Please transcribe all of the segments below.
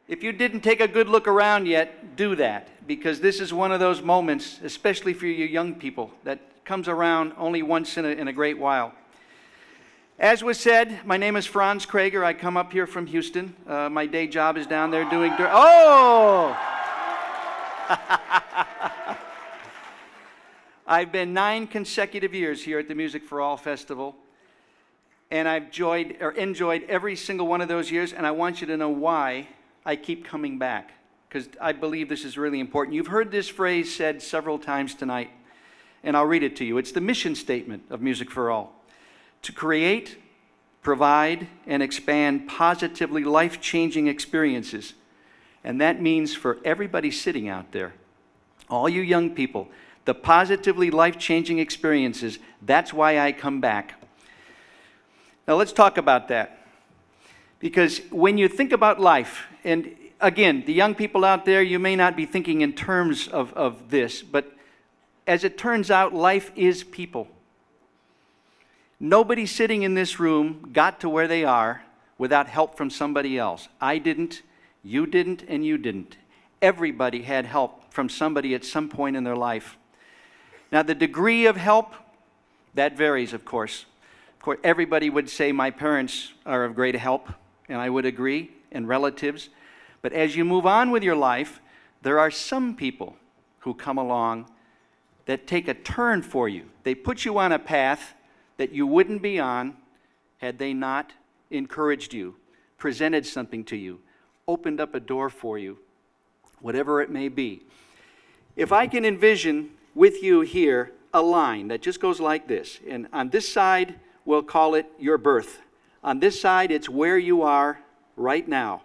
If you didn't take a good look around yet, do that, because this is one of those moments, especially for you young people, that comes around only once in a great while. As was said, my name is Franz Krager. I come up here from Houston. My day job is down there doing... Oh! I've been 9 consecutive years here at the Music for All Festival, and I've enjoyed every single one of those years, and I want you to know why I keep coming back, because I believe this is really important. You've heard this phrase said several times tonight, and I'll read it to you. It's the mission statement of Music for All: to create, provide, and expand positively life-changing experiences. And that means for everybody sitting out there, all you young people, the positively life-changing experiences, that's why I come back. Now let's talk about that. Because when you think about life, and again, the young people out there, you may not be thinking in terms of this, but as it turns out, life is people. Nobody sitting in this room got to where they are without help from somebody else. I didn't, you didn't, and you didn't. Everybody had help from somebody at some point in their life. Now, the degree of help, that varies, of course. Of course, everybody would say my parents are of great help, and I would agree, and relatives. But as you move on with your life, there are some people who come along that take a turn for you. They put you on a path that you wouldn't be on had they not encouraged you, presented something to you, opened up a door for you, whatever it may be. If I can envision with you here a line that just goes like this, and on this side, we'll call it your birth. On this side, it's where you are right now.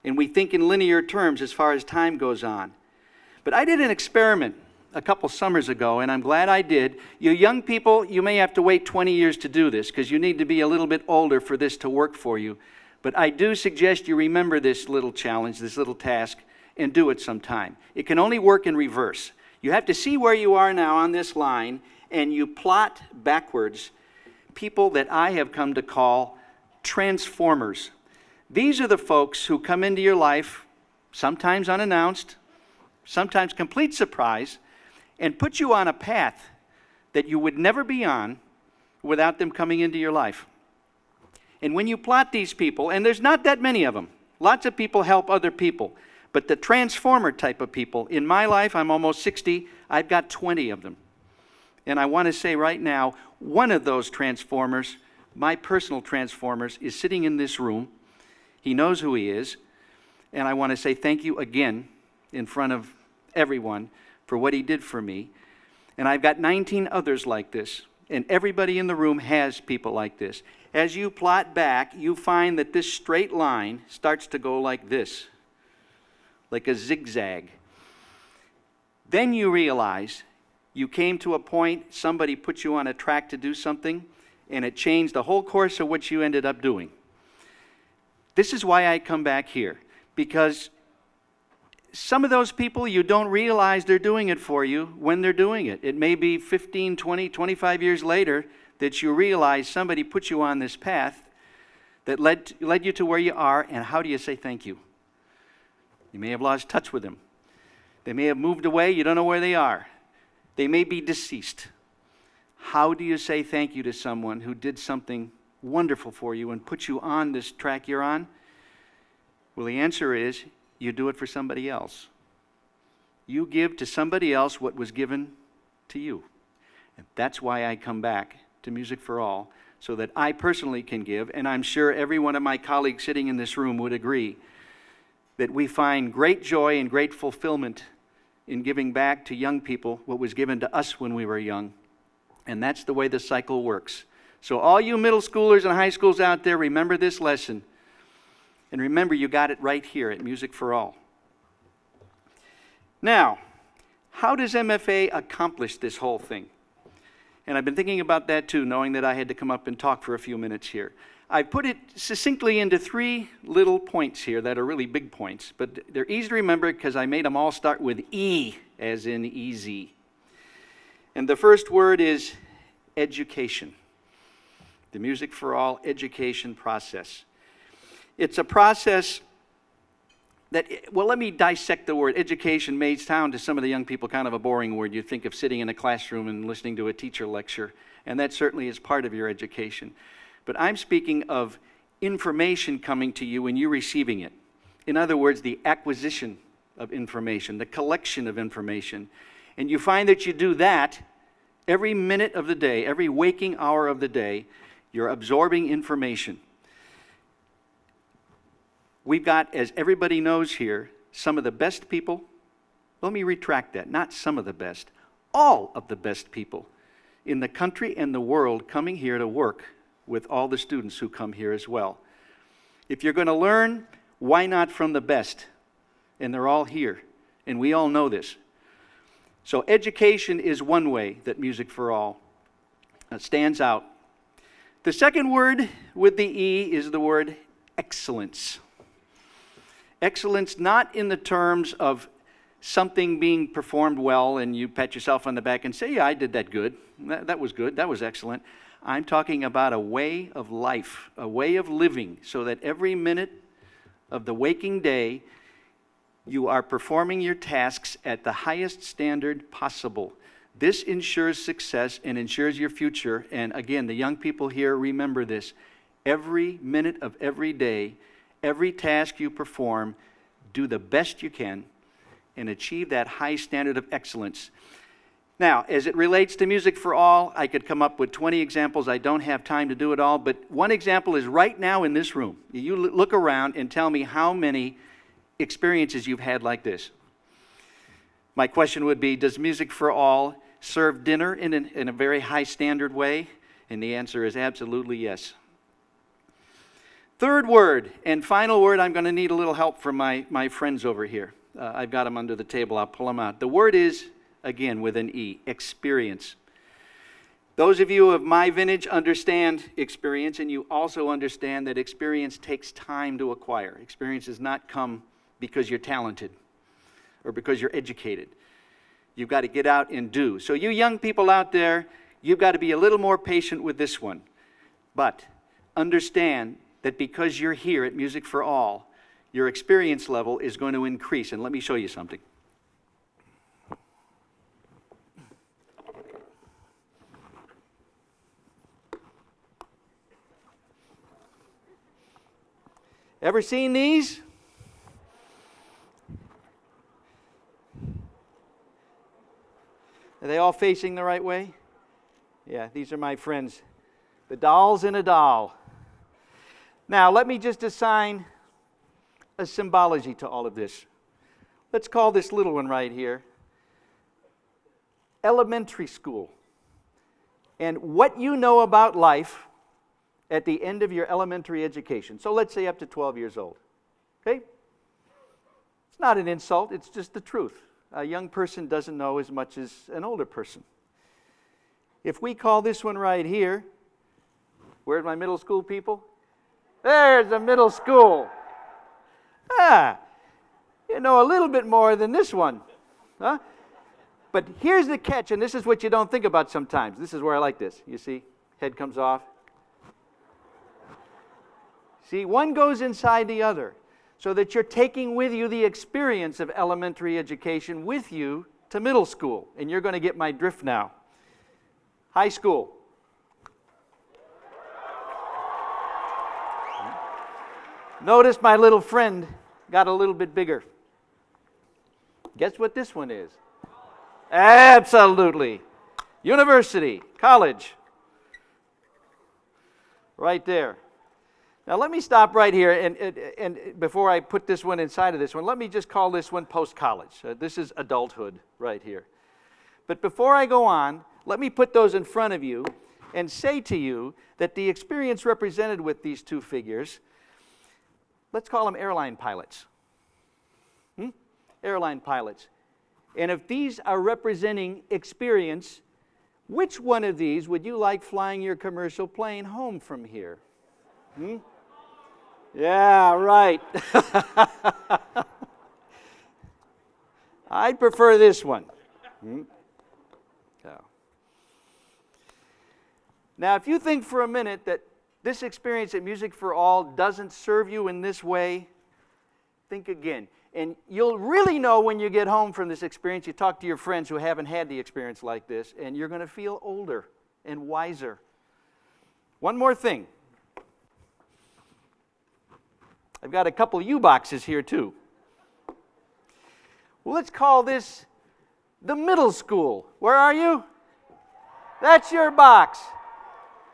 And we think in linear terms as far as time goes on. But I did an experiment a couple summers ago, and I'm glad I did. You young people, you may have to wait 20 years to do this, because you need to be a little bit older for this to work for you. But I do suggest you remember this little challenge, this little task, and do it sometime. It can only work in reverse. You have to see where you are now on this line, and you plot backwards people that I have come to call transformers. These are the folks who come into your life, sometimes unannounced, sometimes complete surprise, and put you on a path that you would never be on without them coming into your life. And when you plot these people, and there's not that many of them, lots of people help other people, but the transformer type of people, in my life, I'm almost 60, I've got 20 of them. And I want to say right now, one of those transformers, my personal transformers, is sitting in this room. He knows who he is. And I want to say thank you again in front of everyone for what he did for me. And I've got 19 others like this. And everybody in the room has people like this. As you plot back, you find that this straight line starts to go like this, like a zigzag. Then you realize you came to a point, somebody put you on a track to do something, and it changed the whole course of what you ended up doing. This is why I come back here, because some of those people, you don't realize they're doing it for you when they're doing it. It may be 15, 20, 25 years later that you realize somebody put you on this path that led you to where you are, and how do you say thank you? You may have lost touch with them. They may have moved away, you don't know where they are. They may be deceased. How do you say thank you to someone who did something wonderful for you and put you on this track you're on? Well, the answer is you do it for somebody else. You give to somebody else what was given to you. And that's why I come back to Music for All, so that I personally can give, and I'm sure every one of my colleagues sitting in this room would agree, that we find great joy and great fulfillment in giving back to young people what was given to us when we were young. And that's the way the cycle works. So all you middle schoolers and high schools out there, remember this lesson. And remember, you got it right here at Music for All. Now, how does MFA accomplish this whole thing? And I've been thinking about that too, knowing that I had to come up and talk for a few minutes here. I put it succinctly into 3 little points here that are really big points, but they're easy to remember because I made them all start with E, as in easy. And the first word is education. The Music for All education process. It's a process well, let me dissect the word. Education may sound to some of the young people kind of a boring word. You think of sitting in a classroom and listening to a teacher lecture, and that certainly is part of your education. But I'm speaking of information coming to you and you receiving it. In other words, the acquisition of information, the collection of information. And you find that you do that every minute of the day, every waking hour of the day, you're absorbing information. We've got, as everybody knows here, some of the best people. Let me retract that. Not some of the best. All of the best people in the country and the world coming here to work with all the students who come here as well. If you're going to learn, why not from the best? And they're all here. And we all know this. So education is one way that Music for All stands out. The second word with the E is the word excellence. Excellence not in the terms of something being performed well and you pat yourself on the back and say, yeah, I did that good. That was good. That was excellent. I'm talking about a way of life, a way of living, so that every minute of the waking day, you are performing your tasks at the highest standard possible. This ensures success and ensures your future. And again, the young people here, remember this. Every minute of every day, every task you perform, do the best you can and achieve that high standard of excellence. Now, as it relates to Music for All, I could come up with 20 examples. I don't have time to do it all, but one example is right now in this room. You look around and tell me how many experiences you've had like this. My question would be, does Music for All serve dinner in a very high standard way? And the answer is absolutely yes. Third word and final word, I'm going to need a little help from my friends over here. I've got them under the table. I'll pull them out. The word is, again, with an E, experience. Those of you of my vintage understand experience, and you also understand that experience takes time to acquire. Experience does not come because you're talented or because you're educated. You've got to get out and do. So you young people out there, you've got to be a little more patient with this one. But understand that because you're here at Music for All, your experience level is going to increase. And let me show you something. Ever seen these? Are they all facing the right way? Yeah, these are my friends. The dolls in a doll. Now, let me just assign a symbology to all of this. Let's call this little one right here elementary school. And what you know about life at the end of your elementary education. So let's say up to 12 years old. Okay? It's not an insult, it's just the truth. A young person doesn't know as much as an older person. If we call this one right here, where's my middle school people? There's a middle school. You know a little bit more than this one. Huh? But here's the catch, and this is what you don't think about sometimes. This is where I like this. You see? Head comes off. See, one goes inside the other, so that you're taking with you the experience of elementary education with you to middle school. And you're going to get my drift now. High school. Notice my little friend got a little bit bigger. Guess what this one is? Absolutely. University, college. Right there. Now let me stop right here, and before I put this one inside of this one, let me just call this one post-college. This is adulthood right here. But before I go on, let me put those in front of you and say to you that the experience represented with these two figures, let's call them airline pilots. Airline pilots. And if these are representing experience, which one of these would you like flying your commercial plane home from here? Yeah, right. I'd prefer this one. So. Now, if you think for a minute that this experience at Music for All doesn't serve you in this way, Think again. And you'll really know when you get home from this experience. You talk to your friends who haven't had the experience like this, and you're going to feel older and wiser. One more thing. I've got a couple of U-boxes here too. Well, let's call this the middle school. Where are you? That's your box.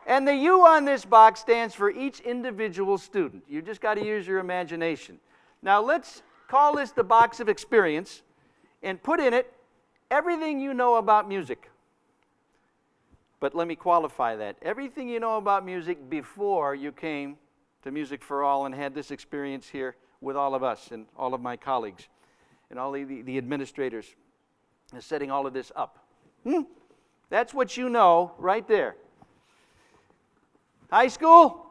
And the U on this box stands for each individual student. You just got to use your imagination. Now let's call this the box of experience and put in it everything you know about music. But let me qualify that. Everything you know about music before you came to Music for All and had this experience here with all of us and all of my colleagues and all the administrators setting all of this up. That's what you know right there. High school?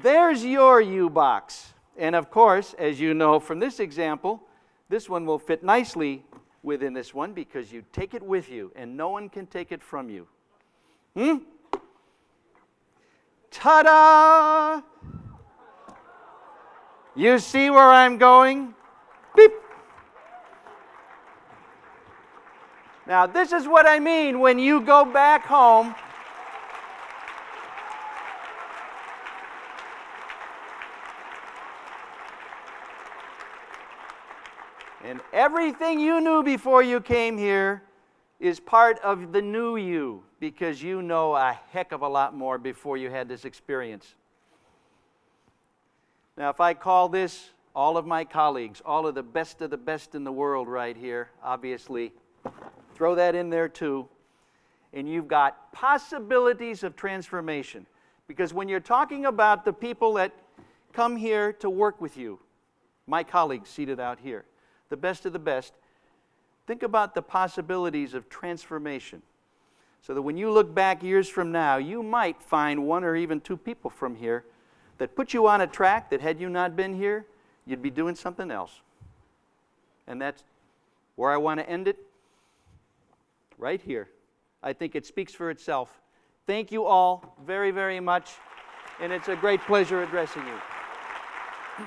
There's your U-box. And of course, as you know from this example, this one will fit nicely within this one because you take it with you and no one can take it from you. Ta-da! You see where I'm going? Beep! Now, this is what I mean when you go back home. And everything you knew before you came here is part of the new you, because you know a heck of a lot more before you had this experience. Now, if I call this all of my colleagues, all of the best in the world right here, obviously, throw that in there too, and you've got possibilities of transformation. Because when you're talking about the people that come here to work with you, my colleagues seated out here, the best of the best, think about the possibilities of transformation. So that when you look back years from now, you might find one or even two people from here that put you on a track that had you not been here, you'd be doing something else. And that's where I want to end it, right here. I think it speaks for itself. Thank you all very, very much, and it's a great pleasure addressing you.